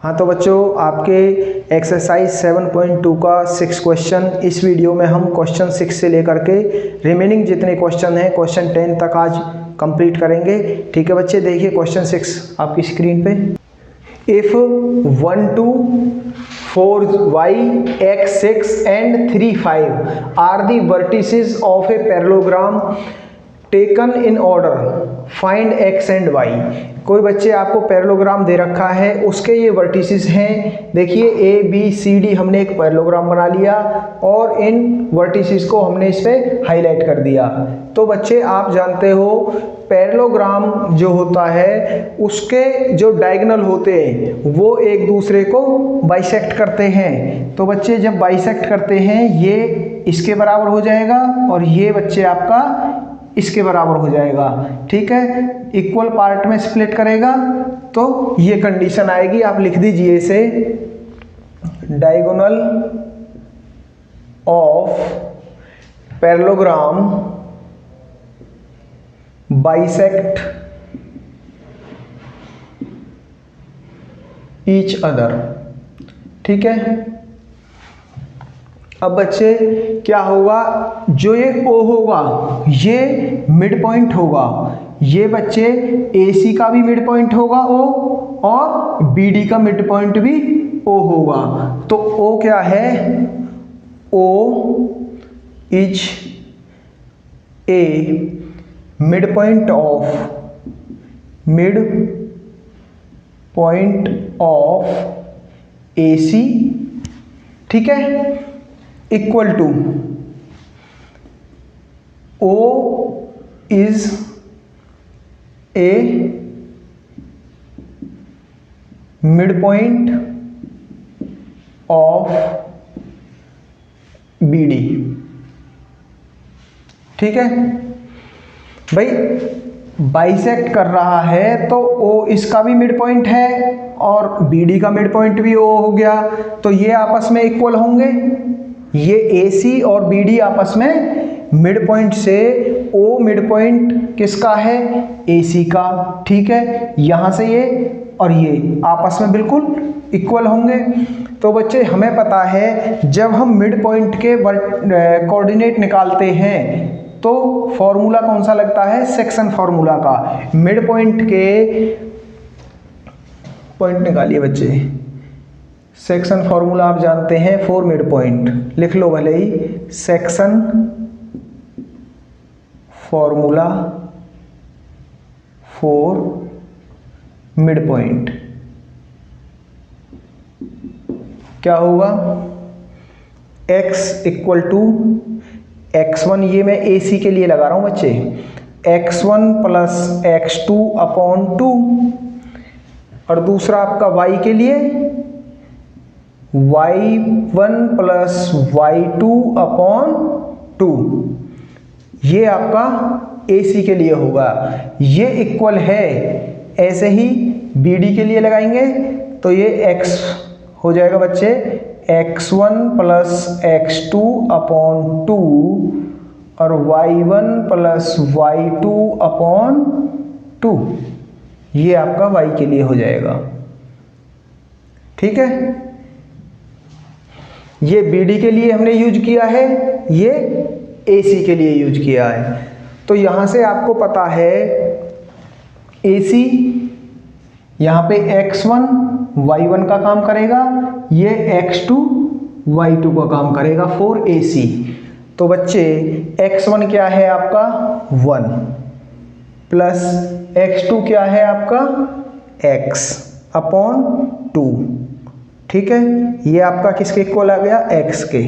हाँ तो बच्चों, आपके एक्सरसाइज 7.2 का 6 क्वेश्चन इस वीडियो में हम क्वेश्चन 6 से लेकर के रिमेनिंग जितने क्वेश्चन हैं क्वेश्चन 10 तक आज कंप्लीट करेंगे। ठीक है बच्चे, देखिए क्वेश्चन 6 आपकी स्क्रीन पे। If 1 2 4y x 6 and 3 5 are the vertices of a parallelogram taken in order, find x and y। कोई बच्चे आपको पैरेललोग्राम दे रखा है, उसके ये वर्टिसेस हैं। देखिए a b c d हमने एक पैरेललोग्राम बना लिया और इन वर्टिसेस को हमने इस पे हाईलाइट कर दिया। तो बच्चे आप जानते हो पैरेललोग्राम जो होता है उसके जो डायगोनल होते हैं वो एक दूसरे को बाइसेक्ट करते हैं। तो बच्चे जब बाइसेक्ट करते हैं ये इसके बराबर हो जाएगा और ये बच्चे आपका इसके बराबर हो जाएगा। ठीक है, इक्वल पार्ट में स्प्लिट करेगा तो ये कंडीशन आएगी। आप लिख दीजिए इसे, diagonal of parallelogram bisect each other. ठीक है, अब बच्चे क्या होगा, जो ये O होगा ये मिड पॉइंट होगा, ये बच्चे AC का भी मिड पॉइंट होगा O और BD का मिड पॉइंट भी O होगा। तो O क्या है, O is a mid point of AC। ठीक है, equal to O is a mid point of BD। ठीक है भाई, बाइसेक्ट कर रहा है तो O इसका भी मिड पॉइंट है और BD का मिड पॉइंट भी O हो गया, तो ये आपस में इक्वल होंगे। ये AC और BD आपस में मिड पॉइंट से O मिड पॉइंट किसका है, AC का। ठीक है, यहां से ये और ये आपस में बिल्कुल इक्वल होंगे। तो बच्चे हमें पता है जब हम मिड पॉइंट के कोऑर्डिनेट निकालते हैं तो फॉर्मूला कौन सा लगता है, सेक्शन फॉर्मूला का। मिड पॉइंट के पॉइंट निकालिए बच्चे, सेक्शन फॉर्मूला आप जानते हैं फॉर मिड पॉइंट, लिख लो भले ही, section formula for mid point क्या होगा, x इक्वल टू x1, ये मैं AC के लिए लगा रहा हूं बच्चे, x1 प्लस x2 अपॉन 2, और दूसरा आपका y के लिए y1 प्लस y2 अपॉन 2, ये आपका AC के लिए होगा। ये इक्वल है, ऐसे ही BD के लिए लगाएंगे तो ये x हो जाएगा बच्चे, x1 प्लस x2 अपॉन 2 और y1 प्लस y2 अपॉन 2, ये आपका y के लिए हो जाएगा। ठीक है, ये BD के लिए हमने यूज किया है, ये AC के लिए यूज किया है। तो यहां से आपको पता है AC यहां पे x1 y1 का काम करेगा, ये x2 y2 का काम करेगा फॉर AC। तो बच्चे x1 क्या है आपका 1 प्लस x2 क्या है आपका x अपॉन 2। ठीक है, ये आपका किसके इक्वल आ गया, x के।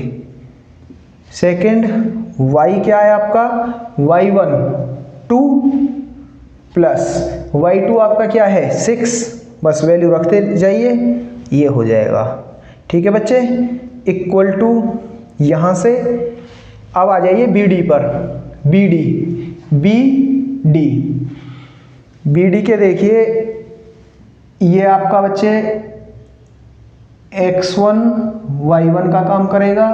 सेकंड y क्या है आपका y1 2 प्लस y2 आपका क्या है 6, बस वैल्यू रखते जाइए, ये हो जाएगा। ठीक है बच्चे, इक्वल टू यहां से अब आ जाइए BD पर, BD के देखिए, ये आपका बच्चे x1 y1 का काम करेगा,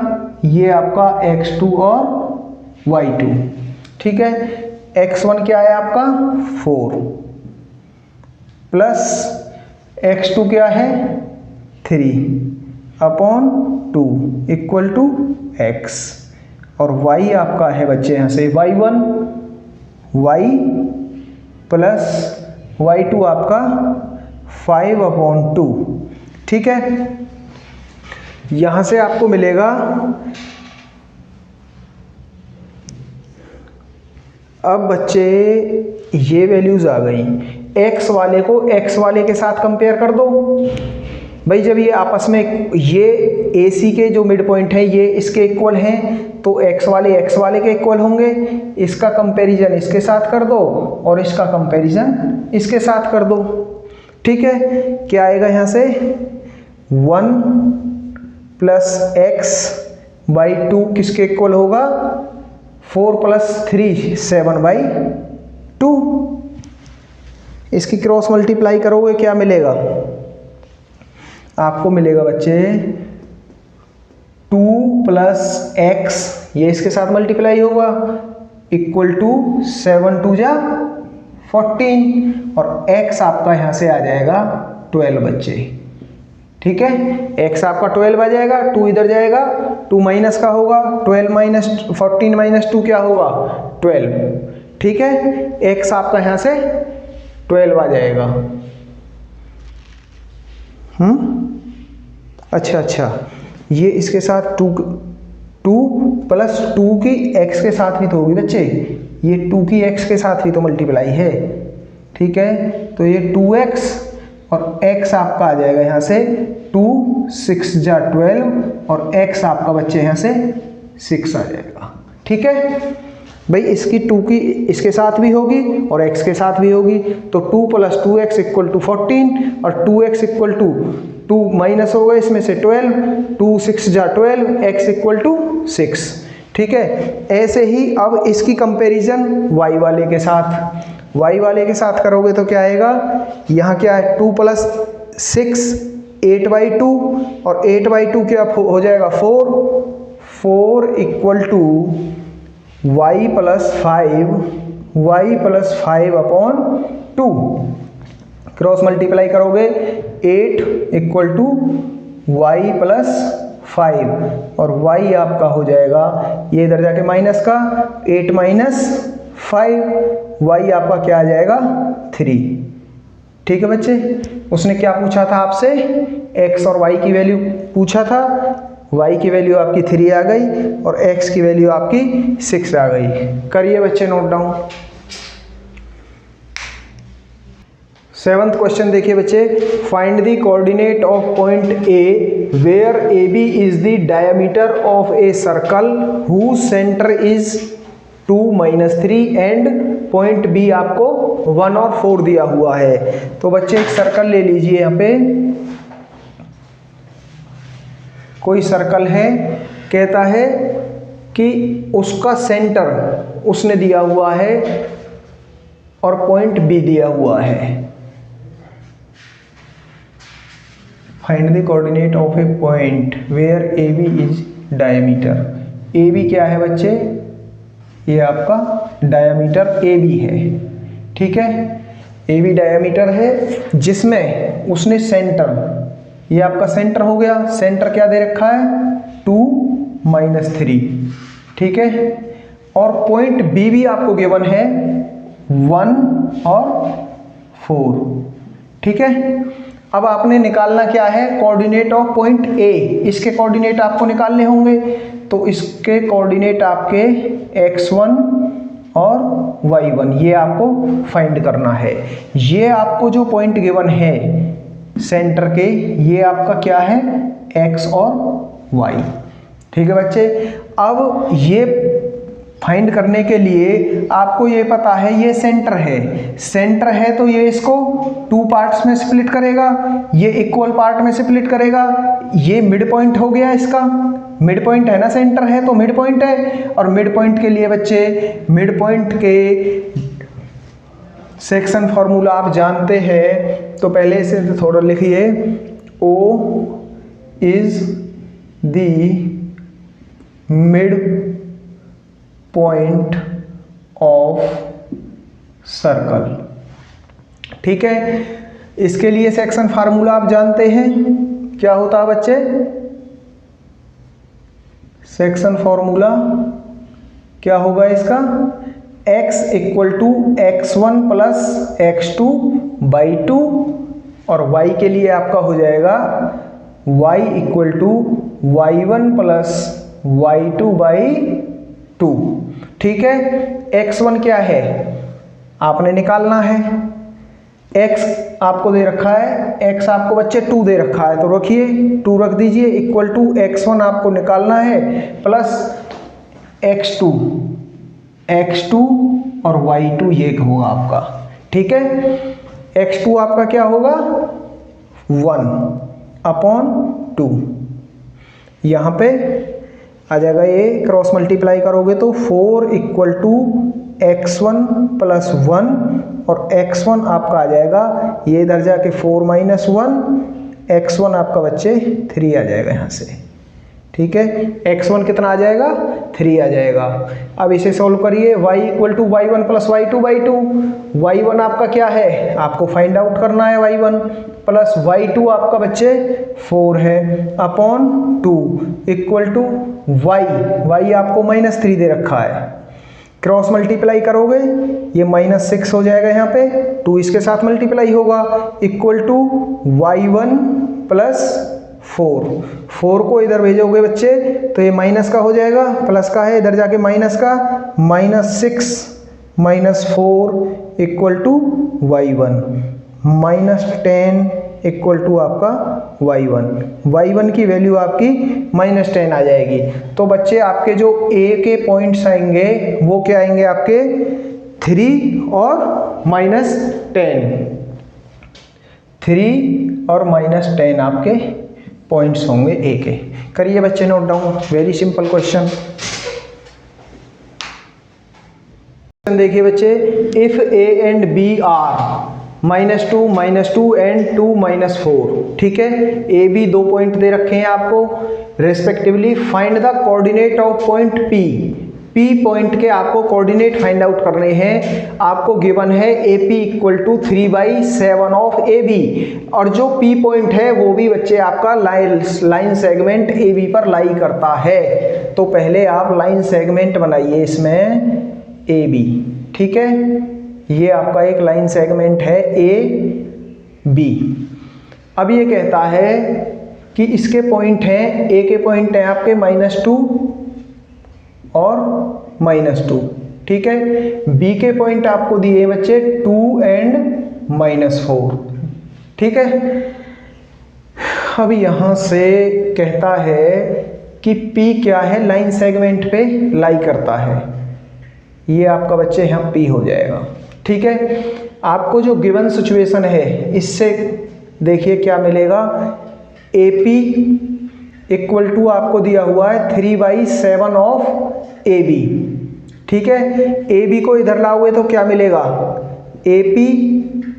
ये आपका x2 और y2। ठीक है, x1 क्या है आपका 4 प्लस x2 क्या है 3/2 इक्वल टू x, और y आपका है बच्चे यहाँ से y1 y प्लस y2 आपका 5/2। ठीक है, यहाँ से आपको मिलेगा, अब बच्चे ये वैल्यूज आ गई, x वाले को x वाले के साथ कंपेयर कर दो भाई। जब ये आपस में, ये AC के जो मिड पॉइंट है ये इसके इक्वल हैं, तो x वाले के इक्वल होंगे। इसका कंपैरिजन इसके साथ कर दो और इसका कंपैरिजन इसके साथ कर दो। ठीक है, क्या आएगा यहाँ से 1 + x/2 किसके इक्वल होगा, 4 + 3 7/2। इसकी क्रॉस मल्टीप्लाई करोगे क्या मिलेगा आपको, मिलेगा बच्चे 2 + x, ये इसके साथ मल्टीप्लाई होगा, इक्वल टू 7 2 जा 14, और x आपका यहां से आ जाएगा 12 बच्चे। ठीक है, x आपका 12 आ जाएगा, 2 इधर जाएगा, 2 माइनस का होगा, 12 - 14 - 2 क्या होगा 12। ठीक है, x आपका यहां से 12 आ जाएगा। अच्छा, ये इसके साथ 2 + 2 की x के साथ भी तो होगी बच्चे, ये 2 की x के साथ भी तो मल्टीप्लाई है। ठीक है, तो ये 2x और x आपका आ जाएगा यहाँ से 2 6 जा 12, और x आपका बच्चे यहाँ से 6 आ जाएगा। ठीक है भाई, इसकी 2 की इसके साथ भी होगी और x के साथ भी होगी, तो 2 + 2x = 14, और 2x = 2 माइनस होगा इसमें से 12, 2 6 जा 12, x = 6। ठीक है, ऐसे ही अब इसकी कंपैरिजन y वाले के साथ करोगे तो क्या आएगा, यहाँ क्या है 2 + 6 8/2, और 8/2 क्या हो जाएगा 4 = y + 5/2। क्रॉस मल्टीप्लाई करोगे 8 = y + 5, और y आपका हो जाएगा, ये इधर जाके माइनस का 8 - 5, y आपका क्या आ जाएगा 3। ठीक है बच्चे, उसने क्या पूछा था आपसे, x और y की वैल्यू पूछा था, y की वैल्यू आपकी 3 आ गई और x की वैल्यू आपकी 6 आ गई। करिए बच्चे नोट डाउन। 7th क्वेश्चन देखिए बच्चे, find the coordinate of point A where AB is the diameter of a circle whose centre is 2 - 3 and point B आपको 1 और 4 दिया हुआ है। तो बच्चे एक सर्कल ले लीजिए, यहाँ पे कोई सर्कल है, कहता है कि उसका सेंटर उसने दिया हुआ है और पॉइंट B दिया हुआ है। Find the coordinate of a point where AB is diameter. AB क्या है बच्चे, ये आपका डायमीटर AB है। ठीक है, AB डायमीटर है, जिसमें उसने सेंटर, ये आपका सेंटर हो गया, सेंटर क्या दे रखा है 2 - 3। ठीक है, और पॉइंट B भी आपको गिवन है 1 और 4। ठीक है, अब आपने निकालना क्या है, कोऑर्डिनेट ऑफ पॉइंट A। इसके कोऑर्डिनेट आपको निकालने होंगे, तो इसके कोऑर्डिनेट आपके x1 और y1 ये आपको फाइंड करना है। ये आपको जो पॉइंट गिवन है सेंटर के, ये आपका क्या है x और y। ठीक है बच्चे, अब ये फाइंड करने के लिए आपको ये पता है ये सेंटर है, तो ये इसको 2 पार्ट्स में स्प्लिट करेगा, ये इक्वल पार्ट में स्प्लिट करेगा। ये मिड पॉइंट हो गया, इसका मिड पॉइंट है ना, सेंटर है तो मिड पॉइंट है, और मिड पॉइंट के लिए बच्चे मिड पॉइंट के सेक्शन फॉर्मूला आप जानते हैं, तो पहले से थोड़ा लिखिए, O is the mid point of circle. ठीक है, इसके लिए सेक्शन फार्मूला आप जानते हैं, क्या होता है बच्चे, सेक्शन फॉर्मूला क्या होगा इसका, x equal to x1 plus x2 by 2 और y के लिए आपका हो जाएगा y equal to y1 plus y2 by 2। ठीक है, x1 क्या है आपने निकालना है, x आपको दे रखा है, x आपको बच्चे 2 दे रखा है, तो रखिए 2 रख दीजिए, इक्वल टू x1 आपको निकालना है प्लस x2 और y2 ये होगा आपका। ठीक है, x2 आपका क्या होगा 1/2, यहाँ पे आ जाएगा, ये क्रॉस मल्टीप्लाई करोगे तो 4 इक्वल टू x1 प्लस 1 और x1 आपका आ जाएगा, ये इधर जाके 4 माइनस 1, x1 आपका बच्चे 3 आ जाएगा यहाँ से। ठीक है, x1 कितना आ जाएगा 3 आ जाएगा। अब इसे सोल्व करिए, y equal to y1 plus y2 by 2, y1 आपका क्या है आपको फाइंड आउट करना है, y1 प्लस y2 आपका बच्चे 4 है अपॉन 2 इक्वल टू y आपको -3 दे रखा है, क्रॉस मल्टीप्लाई करोगे ये -6 हो जाएगा, यहाँ पे 2 इसके साथ मल्टीप्लाई होगा इक्वल टू y1 प्लस 4 को इधर भेजोगे बच्चे तो ये माइनस का हो जाएगा, प्लस का है इधर जाके माइनस का, -6 -4 equal to y1, -10 equal to आपका y1 की वैल्यू आपकी -10 आ जाएगी। तो बच्चे आपके जो a के पॉइंट्स आएंगे वो क्या आएंगे आपके 3 और -10 आपके पॉइंट्स होंगे ए के। करिए बच्चे note down, very simple question. देखिए बच्चे, if A and B are -2 and 2 -4, ठीक है, ए बी 2 पॉइंट दे रखे हैं आपको respectively, find the coordinate of point P point के आपको कोऑर्डिनेट फाइंड आउट करने हैं। आपको गिवन है AP equal to 3/7 of AB, और जो P पॉइंट है वो भी बच्चे आपका लाइन सेगमेंट AB पर लाई करता है। तो पहले आप लाइन सेगमेंट बनाइए इसमें AB, ठीक है, ये आपका एक लाइन सेगमेंट है AB। अब ये कहता है कि इसके पॉइंट हैं, A के पॉइंट हैं आपके -2 और -2, ठीक है, B के पॉइंट आपको दिए बच्चे 2 एंड -4, ठीक है। अब यहां से कहता है कि P क्या है, लाइन सेगमेंट पे लाई करता है, ये आपका बच्चे यहाँ P हो जाएगा, ठीक है। आपको जो गिवन सिचुएशन है इससे देखिए क्या मिलेगा, AP इक्वल टू आपको दिया हुआ है 3/7 ऑफ AB, ठीक है। AB को इधर लाओगे तो क्या मिलेगा, AP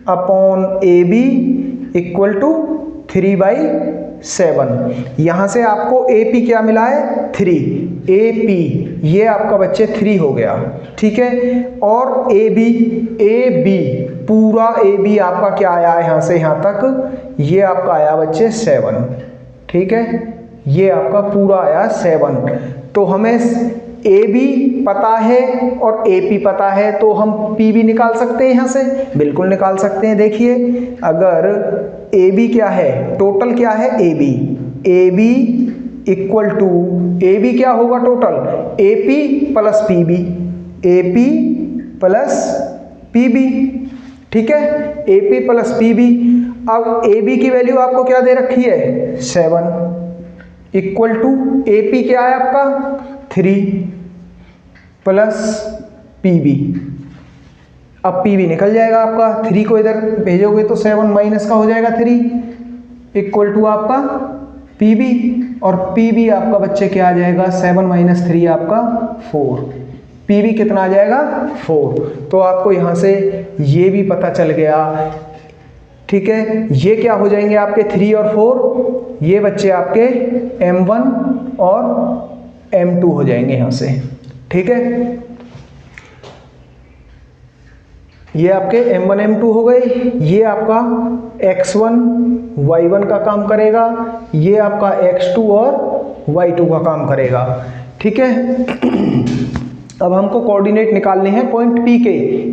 upon AB equal to 3/7। यहां से आपको AP क्या मिला है 3, AP ये आपका बच्चे 3 हो गया, ठीक है। और AB पूरा AB आपका क्या आया है यहां से यहां तक, ये आपका आया बच्चे 7, ठीक है, ये आपका पूरा आया 7। तो हमें AB पता है और AP पता है, तो हम P भी निकाल सकते हैं यहाँ से, बिल्कुल निकाल सकते हैं। देखिए अगर AB क्या है, टोटल क्या है AB इक्वल टू, AB क्या होगा टोटल, AP प्लस PB, ठीक है, AP प्लस PB। अब AB की वैल्यू आपको क्या दे रखी है 7 इक्वल टू AP क्या है आपका 3 प्लस PB। अब PB निकल जाएगा आपका, 3 को इधर भेजोगे तो 7 माइनस का हो जाएगा 3 इक्वल टू आपका PB, और PB आपका बच्चे क्या आ जाएगा 7 - 3 आपका 4, PB कितना आ जाएगा 4। तो आपको यहाँ से ये भी पता चल गया, ठीक है। ये क्या हो जाएंगे आपके 3 और 4, ये बच्चे आपके M1 और M2 हो जाएंगे यहाँ से, ठीक है। ये आपके m1 m2 हो गए, ये आपका x1 y1 का काम करेगा, ये आपका x2 और y2 का काम करेगा। ठीक है। अब हमको कोऑर्डिनेट निकालने हैं पॉइंट P के।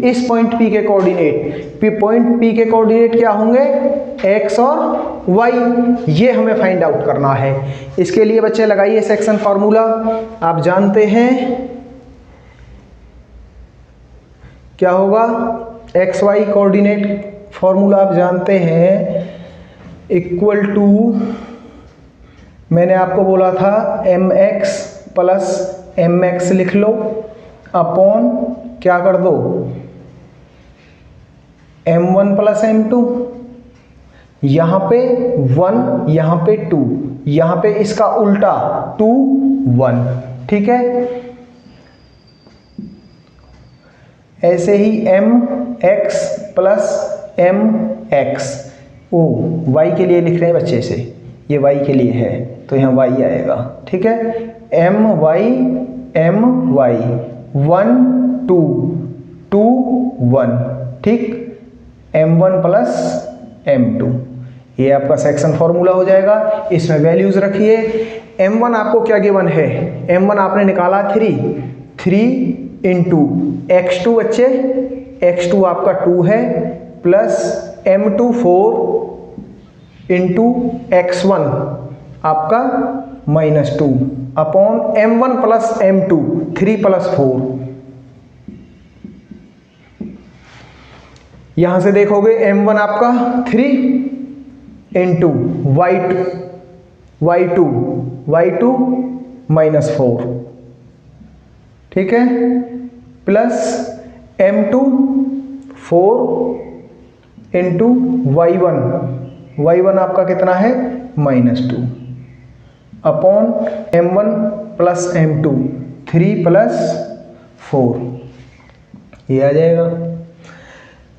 इस पॉइंट P के कोऑर्डिनेट, पॉइंट P के कोऑर्डिनेट क्या होंगे, x और y, ये हमें फाइंड आउट करना है। इसके लिए बच्चे लगाइए सेक्शन फार्मूला। आप जानते हैं क्या होगा, एक्स वाई कोऑर्डिनेट फॉर्मूला आप जानते हैं, इक्वल टू, मैंने आपको बोला था mx प्लस mx लिख लो, अपॉन क्या कर दो, m1 प्लस m2, यहाँ पे 1, यहाँ पे 2, यहाँ पे इसका उल्टा 2 1। ठीक है। ऐसे ही mx प्लस mx, ओ y के लिए लिख रहे हैं बच्चे से, ये y के लिए है तो यहाँ y आएगा। ठीक है। my 1 2 2 1। ठीक। m1 प्लस m2, ये आपका सेक्शन फॉर्मूला हो जाएगा। इसमें वैल्यूज रखिए। m1 आपको क्या गिवन है, m1 आपने निकाला 3 इंटू x2 बच्चे, x2 आपका 2 है, प्लस m2 4 इंटू x1 आपका -2, upon m1 plus m2 3 plus 4। यहां से देखोगे m1 आपका 3 इंटू y2 -4। ठीक है। प्लस m2 4 इंटू y1 आपका कितना है, -2, upon m1 plus m2 3 plus 4, ये आ जाएगा।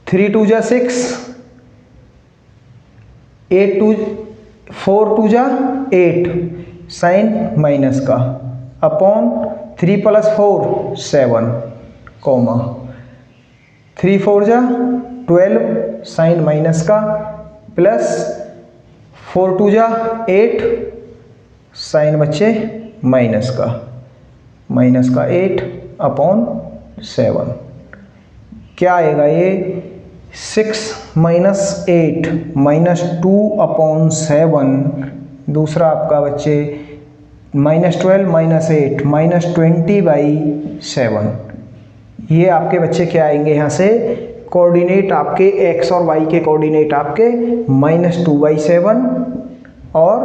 3 2 जा 6, 4 2 जा 8 साइन माइनस का, अपॉन 3 प्लस 4 7, कॉमा 3 4 जा 12 साइन माइनस का, प्लस 4 2 जा 8 साइन बच्चे माइनस का 8 अपॉन 7। क्या आएगा ये, 6 माइनस 8 -2 अपॉन 7। दूसरा आपका बच्चे -12 -8 -20/7। ये आपके बच्चे क्या आएंगे, यहाँ से कोऑर्डिनेट आपके x और y के कोऑर्डिनेट आपके -2/7 और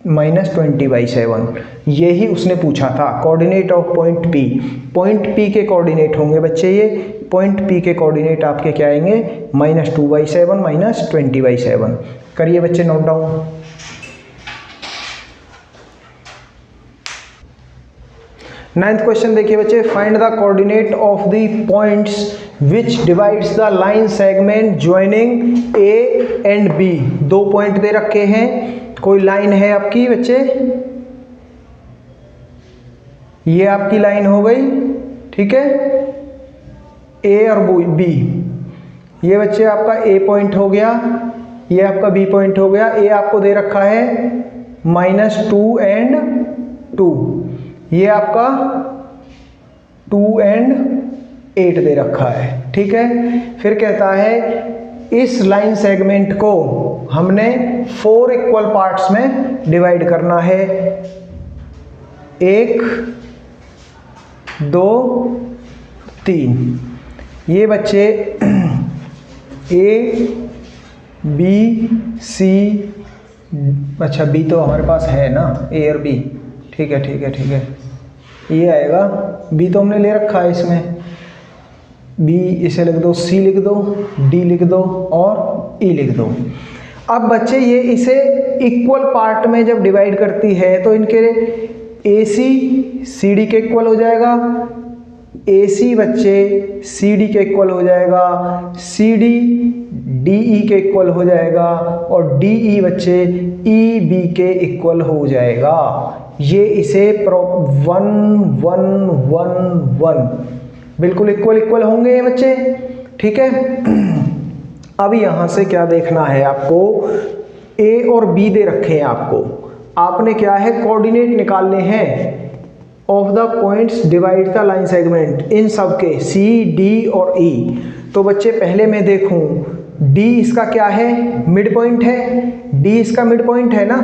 -20/7। यही उसने पूछा था, coordinate of point P। Point P के कोऑर्डिनेट होंगे बच्चे ये, पॉइंट P के कोऑर्डिनेट आपके क्या आएंगे, -2/7 -20/7। करिए बच्चे नोट डाउन। नाइन्थ क्वेश्चन देखिए बच्चे, find the coordinate of the points which divides the line segment joining A and B। 2 point दे रखे हैं, कोई लाइन है आपकी बच्चे, ये आपकी लाइन हो गई। ठीक है। A और B, ये बच्चे आपका A पॉइंट हो गया, ये आपका B पॉइंट हो गया। A आपको दे रखा है -2 एंड 2, ये आपका 2 एंड 8 दे रखा है। ठीक है। फिर कहता है इस लाइन सेगमेंट को हमने 4 इक्वल पार्ट्स में डिवाइड करना है, 1 2 3। ये बच्चे A B C, अच्छा B तो हमारे पास है ना, A और B। ठीक है ठीक है ठीक है, ये आएगा। B तो हमने ले रखा है, इसमें B इसे लिख दो, C लिख दो, D लिख दो और E लिख दो। अब बच्चे ये इसे इक्वल पार्ट में जब डिवाइड करती है तो इनके AC CD के इक्वल हो जाएगा, AC बच्चे CD के इक्वल हो जाएगा, CD DE के इक्वल हो जाएगा और DE बच्चे EB के इक्वल हो जाएगा। ये इसे 1 1 1 1 बिल्कुल इक्वल इक्वल होंगे ये बच्चे, ठीक है। अब यहाँ से क्या देखना है आपको, ए और बी दे रखे हैं आपको, आपने क्या है कोऑर्डिनेट निकालने हैं of the points divide the line segment, इन सब के सी डी और ई। तो बच्चे पहले मैं देखूं डी इसका क्या है, मिड पॉइंट है, डी इसका मिड पॉइंट है ना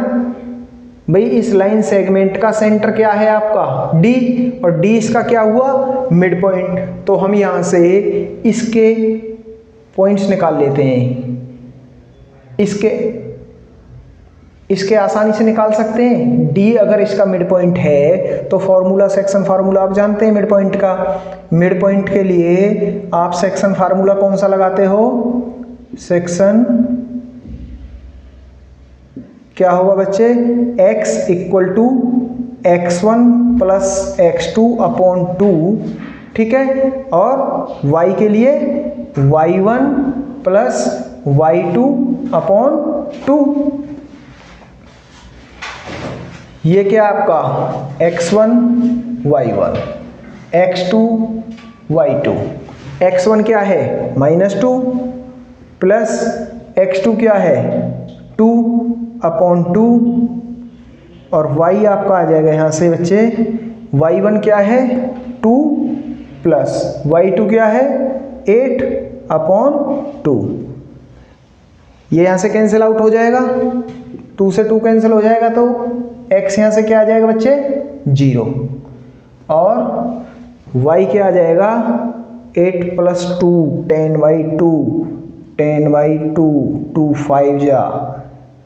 भाई, इस लाइन सेगमेंट का सेंटर क्या है आपका डी, और डी इसका क्या हुआ मिड पॉइंट। तो हम यहां से इसके पॉइंट्स निकाल लेते हैं, इसके आसानी से निकाल सकते हैं। डी अगर इसका मिड पॉइंट है तो फॉर्मूला सेक्शन फार्मूला आप जानते हैं मिड पॉइंट का, मिड पॉइंट के लिए आप सेक्शन फार्मूला कौन सा लगाते हो, सेक्शन क्या होगा बच्चे, x equal to x1 plus x2 upon 2, ठीक है, और y के लिए y1 प्लस y2 अपॉन 2। ये क्या आपका x1 y1, x2 y2, x1 क्या है -2 प्लस x2 क्या है 2 अपॉन 2, और y आपका आ जाएगा यहाँ से बच्चे y1 क्या है 2 प्लस y2 क्या है 8 अपॉन 2। ये यहाँ से कैंसिल आउट हो जाएगा, 2 से 2 कैंसिल हो जाएगा, तो x यहाँ से क्या आ जाएगा बच्चे 0, और y क्या आ जाएगा 8 प्लस 2 10/2, 10/2 2 5 जा,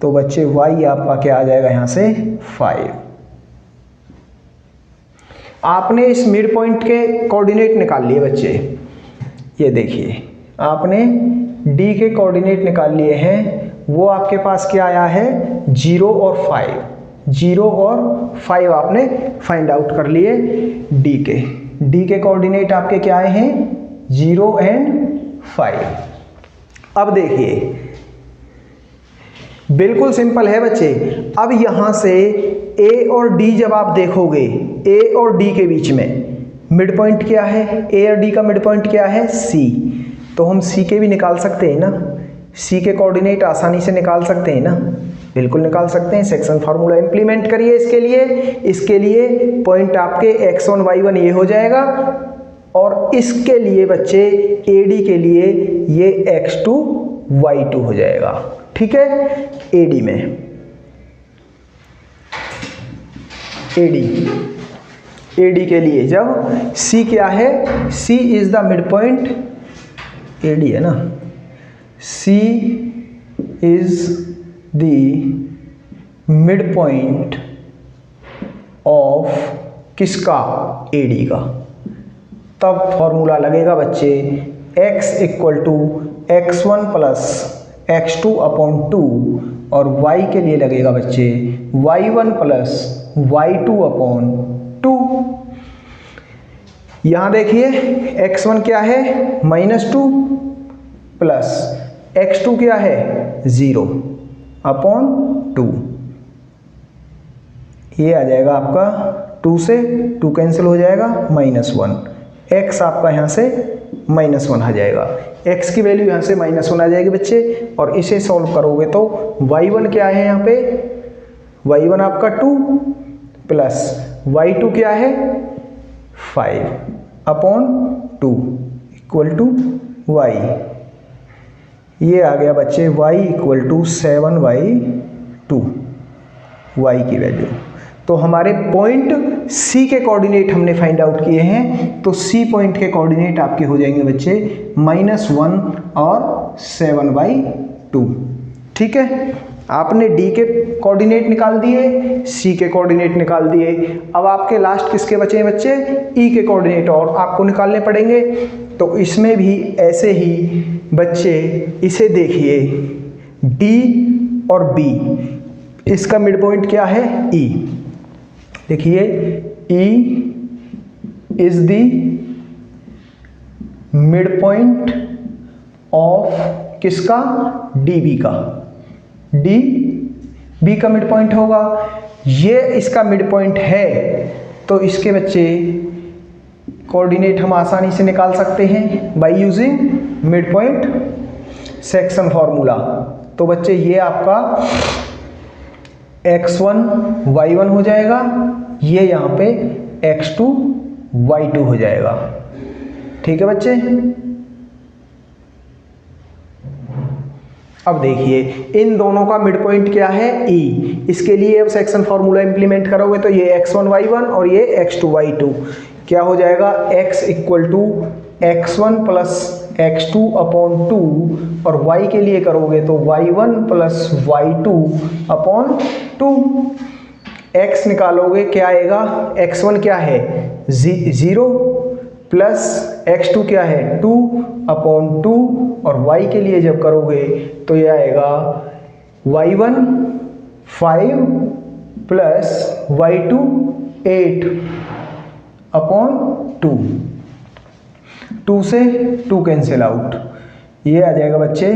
तो बच्चे y आपका क्या आ जाएगा यहाँ से 5। आपने इस मिड पॉइंट के कोऑर्डिनेट निकाल लिए बच्चे, ये देखिए आपने d के कोऑर्डिनेट निकाल लिए हैं, वो आपके पास क्या आया है 0 और 5, 0 और 5 आपने फाइंड आउट कर लिए d के कोऑर्डिनेट आपके क्या आए हैं 0 एंड 5। अब देखिए बिल्कुल सिंपल है बच्चे, अब यहां से a और d जब आप देखोगे, a और d के बीच में मिड पॉइंट क्या है, a और d का मिड पॉइंट क्या है c, तो हम c के भी निकाल सकते हैं ना, c के कोऑर्डिनेट आसानी से निकाल सकते हैं ना, बिल्कुल निकाल सकते हैं। सेक्शन फार्मूला इंप्लीमेंट करिए इसके लिए पॉइंट आपके x1 y1 ये हो जाएगा, और इसके लिए बच्चे AD के लिए ये x2 y2 हो जाएगा, ठीक है। AD में AD के लिए जब C क्या है, C is the mid point, AD है ना, C is the mid point of किसका AD का, तब फॉर्मूला लगेगा बच्चे x equal to x1 plus x2 upon 2, और y के लिए लगेगा बच्चे y1 प्लस y2 अपॉन 2। यहां देखिए x1 क्या है -2 प्लस x2 क्या है 0 अपॉन 2, ये आ जाएगा आपका 2 से 2 कैंसिल हो जाएगा -1, x आपका यहाँ से -1 आ जाएगा, x की वैल्यू यहाँ से -1 आ जाएगी बच्चे, और इसे सॉल्व करोगे तो y1 क्या है यहाँ पे, y1 आपका 2 प्लस y2 क्या है 5 अपॉन 2 इक्वल टू y, ये आ गया बच्चे y इक्वल टू 7/2 y की वैल्यू। तो हमारे पॉइंट C के कोऑर्डिनेट हमने फाइंड आउट किए हैं, तो C पॉइंट के कोऑर्डिनेट आपके हो जाएंगे बच्चे -1 और 7/2, ठीक है। आपने D के कोऑर्डिनेट निकाल दिए, C के कोऑर्डिनेट निकाल दिए, अब आपके लास्ट किसके बचे हैं बच्चे, E के कोऑर्डिनेट और आपको निकालने पड़ेंगे। तो इसमें भी ऐसे ही बच्चे इसे देखिए D और B, इसका मिड पॉइंट क्या है E, देखिए E is the mid point of किसका DB का, DB का मिड पॉइंट होगा, ये इसका मिड पॉइंट है, तो इसके बच्चे कोऑर्डिनेट हम आसानी से निकाल सकते हैं by using mid point section formula. तो बच्चे ये आपका x1 y1 हो जाएगा, ये यहाँ पे x2 y2 हो जाएगा। ठीक है बच्चे, अब देखिए इन दोनों का मिड पॉइंट क्या है E। इसके लिए अब सेक्शन फॉर्मूला इंप्लीमेंट करोगे तो ये x1 y1 और ये x2 y2 क्या हो जाएगा, x equal to x1 plus x2 upon 2 और y के लिए करोगे तो y1 plus y2 upon 2। x निकालोगे क्या आएगा, x1 क्या है 0 प्लस x2 क्या है 2 अपॉन 2 और y के लिए जब करोगे तो ये आएगा y1 5 प्लस y2 8 अपॉन 2। 2 से 2 कैंसिल आउट, ये आ जाएगा बच्चे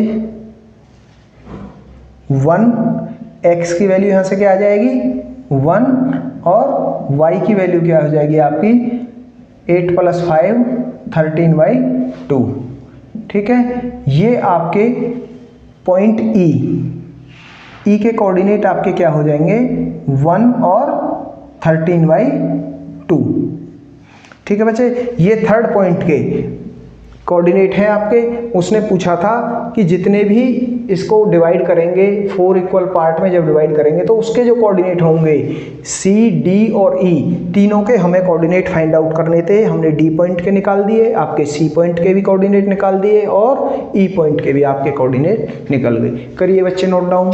1। x की वैल्यू यहाँ से क्या आ जाएगी 1 और y की वैल्यू क्या हो जाएगी आपकी 8 प्लस 5 13/2। ठीक है, ये आपके पॉइंट E के कोऑर्डिनेट आपके क्या हो जाएंगे 1 और 13/2। ठीक है बच्चे, ये थर्ड पॉइंट के कोऑर्डिनेट हैं आपके। उसने पूछा था कि जितने भी इसको डिवाइड करेंगे 4 इक्वल पार्ट में जब डिवाइड करेंगे तो उसके जो कोऑर्डिनेट होंगे C, D और E तीनों के हमें कोऑर्डिनेट फाइंड आउट करने थे। हमने D पॉइंट के निकाल दिए, आपके C पॉइंट के भी कोऑर्डिनेट निकाल दिए और E पॉइंट के भी आपके कोऑर्डिनेट निकल गए। करिए बच्चे नोट डाउन।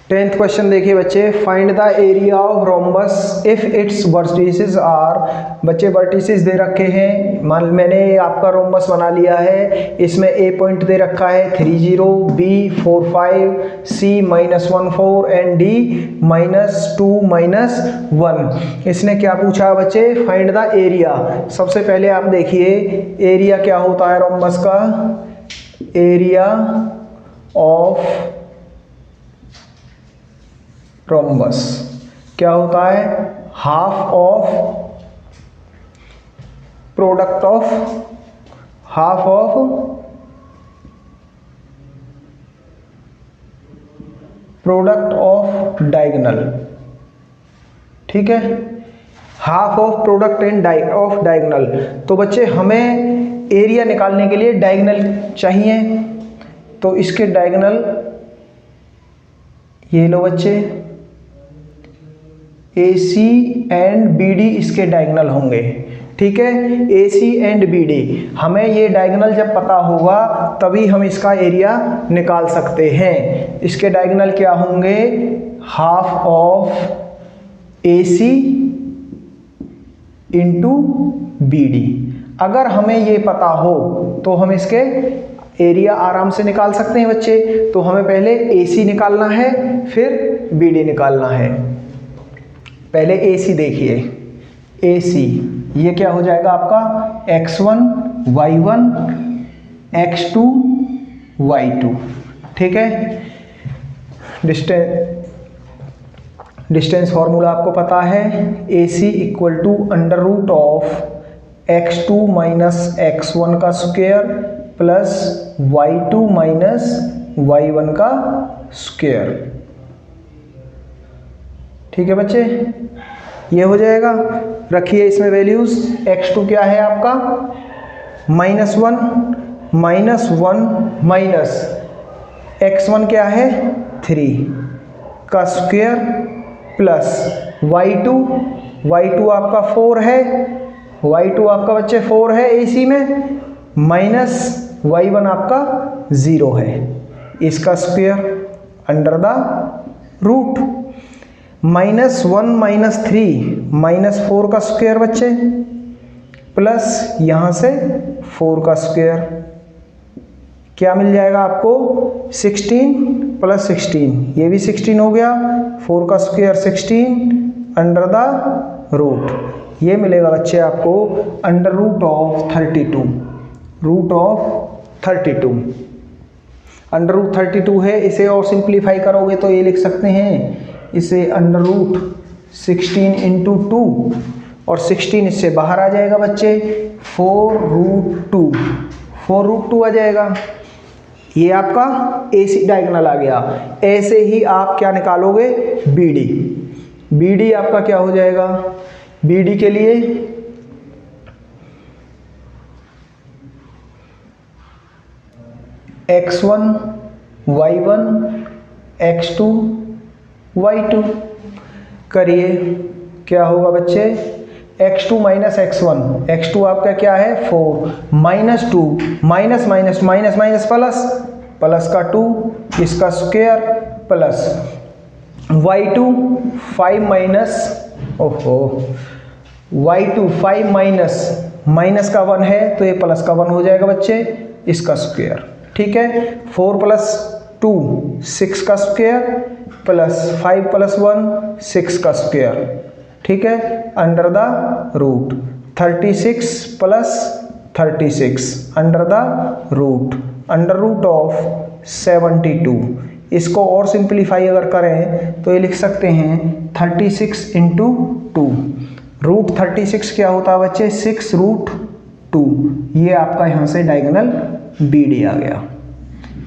10th क्वेश्चन देखिए बच्चे, find the area of rhombus if its vertices are. बच्चे वर्टिसेस दे रखे हैं, मैंने आपका रोम्बस बना लिया है। इसमें ए पॉइंट दे रखा है 30, बी 45, सी -14 एंड डी -2 -1। इसने क्या पूछा बच्चे, फाइंड द एरिया। सबसे पहले आप देखिए एरिया क्या होता है रोम्बस का, एरिया ऑफ रोम्बस क्या होता है, half of product of diagonal. ठीक है, half of product end of diagonal. तो बच्चे हमें एरिया निकालने के लिए डायगोनल चाहिए, तो इसके डायगोनल ये लो बच्चे, AC एंड BD इसके डायगोनल होंगे। ठीक है, AC एंड BD हमें ये डायगोनल जब पता होगा तभी हम इसका एरिया निकाल सकते हैं। इसके डायगोनल क्या होंगे, half of AC into BD। अगर हमें ये पता हो तो हम इसके एरिया आराम से निकाल सकते हैं बच्चे। तो हमें पहले AC निकालना है फिर BD निकालना है। पहले AC देखिए, AC ये क्या हो जाएगा आपका x1 y1 x2 y2। ठीक है, डिस्टेंस फॉर्मूला आपको पता है, AC equal to under root of x2 minus x1 का square plus y2 minus y1 का स्क्वायर। ठीक है बच्चे, ये हो जाएगा। रखिए इसमें वैल्यूज, x2 क्या है आपका -1 माइनस x1 क्या है 3 का स्क्वायर प्लस y2 आपका 4 है, y2 आपका बच्चे 4 है AC में, माइनस y1 आपका 0 है, इसका स्क्वायर अंडर द रूट -1 -3 -4 का स्क्वायर बच्चे प्लस यहाँ से 4 का स्क्वायर क्या मिल जाएगा आपको 16 प्लस 16, ये भी 16 हो गया, 4 का स्क्वायर 16 अंडर द रूट। ये मिलेगा बच्चे आपको under root of 32, root of 32 under root 32 है। इसे और सिंप्लीफाई करोगे तो ये लिख सकते हैं, इसे अंडर रूट 16 इंटू 2 और 16 इससे बाहर आ जाएगा बच्चे, 4√2, 4√2 आ जाएगा। ये आपका AC डायगोनल आ गया। ऐसे ही आप क्या निकालोगे, BD। BD आपका क्या हो जाएगा, BD के लिए X1 Y1 X2 Y2 करिए, क्या होगा बच्चे, X2 माइनस X1, X2 आपका क्या है 4, -2, minus minus minus minus plus, plus का 2 इसका स्क्वायर प्लस Y2 5 माइनस, ओहो Y2 5 माइनस, माइनस का 1 है तो ये प्लस का 1 हो जाएगा बच्चे, इसका स्क्वायर। ठीक है, 4 + 2 6 का स्क्वायर प्लस 5 + 1 6 का स्क्वायर। ठीक है, under the root 36 + 36 under the root, under root of 72। इसको और सिंप्लीफाई अगर करें तो ये लिख सकते हैं 36 × 2, रूट 36 क्या होता है बच्चे, 6√2। ये आपका यहाँ से डायगोनल BD आ गया।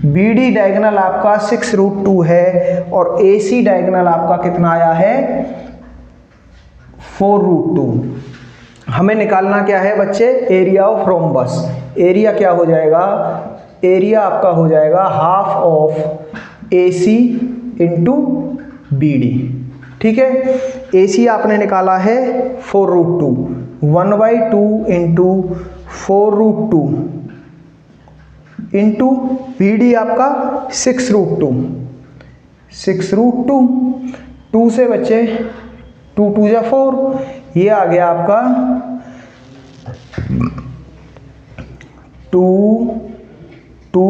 BD डायगोनल आपका 6√2 है और AC डायगोनल आपका कितना आया है, 4√2। हमें निकालना क्या है बच्चे, एरिया ऑफ रोम्बस। एरिया क्या हो जाएगा, एरिया आपका हो जाएगा हाफ ऑफ AC × BD। ठीक है, AC आपने निकाला है 4√2, 1/2 × 4√2 इंटू BD आपका 6√2, 6√2, 2 से बच्चे 2 × 2 = 4, ये आ गया आपका 2√2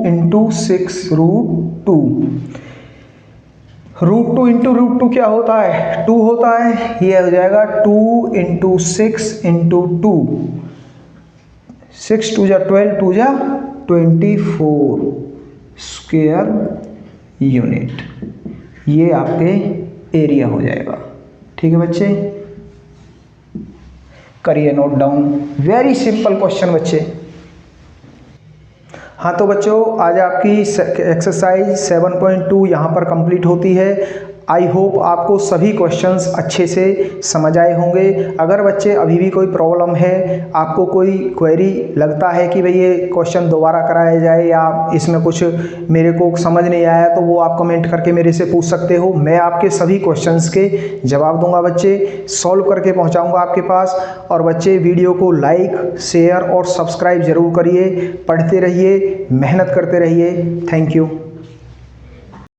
× 6√2। √2 × √2 क्या होता है, 2 होता है, ये हो जाएगा 2 × 6 × 2, 6 × 2 = 12, 2 × 24 स्क्वायर यूनिट। ये आपके एरिया हो जाएगा। ठीक है बच्चे, करिए note down, very simple question बच्चे। हाँ तो बच्चों, आज आपकी एक्सरसाइज 7.2 यहाँ पर कंप्लीट होती है। आई होप आपको सभी क्वेश्चंस अच्छे से समझ आए होंगे। अगर बच्चे अभी भी कोई प्रॉब्लम है, आपको कोई क्वेरी लगता है कि भाई ये क्वेश्चन दोबारा कराया जाए या इसमें कुछ मेरे को समझ नहीं आया, तो वो आप कमेंट करके मेरे से पूछ सकते हो। मैं आपके सभी क्वेश्चंस के जवाब दूंगा बच्चे, सॉल्व करके पहुंचाऊंगा आपके पास। और बच्चे वीडियो को लाइक, शेयर और सब्सक्राइब जरूर करिए, पढ़ते रहिए, मेहनत करते रहिए। Thank you.